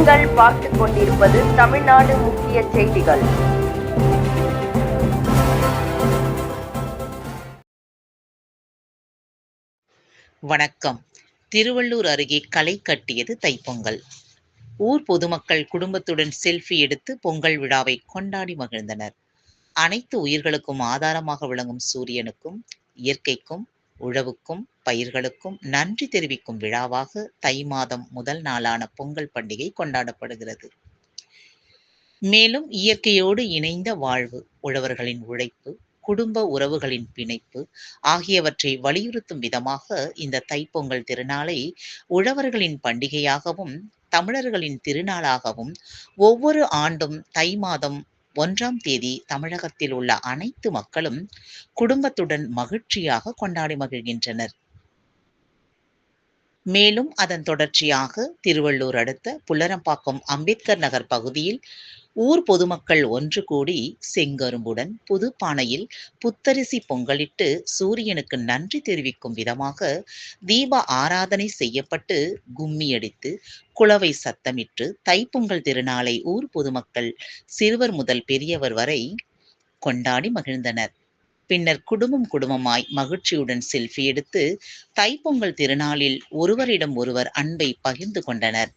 நீங்கள் பார்த்துக் கொண்டிருப்பது தமிழ்நாடு முக்கிய செய்திகள். வணக்கம். திருவள்ளூர் அருகே களை கட்டியது தைப்பொங்கல். ஊர் பொதுமக்கள் குடும்பத்துடன் செல்ஃபி எடுத்து பொங்கல் விழாவை கொண்டாடி மகிழ்ந்தனர். அனைத்து உயிர்களுக்கும் ஆதாரமாக விளங்கும் சூரியனுக்கும், இயற்கைக்கும், உழவுக்கும், பயிர்களுக்கும் நன்றி தெரிவிக்கும் விழாவாக தை மாதம் முதல் நாளான பொங்கல் பண்டிகை கொண்டாடப்படுகிறது. மேலும் இயற்கையோடு இணைந்த வாழ்வு, உழவர்களின் உழைப்பு, குடும்ப உறவுகளின் பிணைப்பு ஆகியவற்றை வலியுறுத்தும் விதமாக இந்த தைப்பொங்கல் திருநாளை உழவர்களின் பண்டிகையாகவும், தமிழர்களின் திருநாளாகவும் ஒவ்வொரு ஆண்டும் தை மாதம் 1ஆம் தேதி தமிழகத்தில் உள்ள அனைத்து மக்களும் குடும்பத்துடன் மகிழ்ச்சியாக கொண்டாடி மகிழ்கின்றனர். மேலும் அதன் தொடர்ச்சியாக திருவள்ளூர் அடுத்த புல்லரம்பாக்கம் அம்பேத்கர் நகர் பகுதியில் ஊர் பொதுமக்கள் ஒன்று கூடி செங்கரும்புடன் புது பானையில் புத்தரிசி பொங்கலிட்டு சூரியனுக்கு நன்றி தெரிவிக்கும் விதமாக தீப ஆராதனை செய்யப்பட்டு கும்மியடித்து குலவை சத்தமிட்டு தைப்பொங்கல் திருநாளை ஊர் பொதுமக்கள் சிறுவர் முதல் பெரியவர் வரை கொண்டாடி மகிழ்ந்தனர். பின்னர் குடும்பமாய் மகிழ்ச்சியுடன் செல்ஃபி எடுத்து தைப்பொங்கல் திருநாளில் ஒருவரிடம் ஒருவர் அன்பை பகிர்ந்து கொண்டனர்.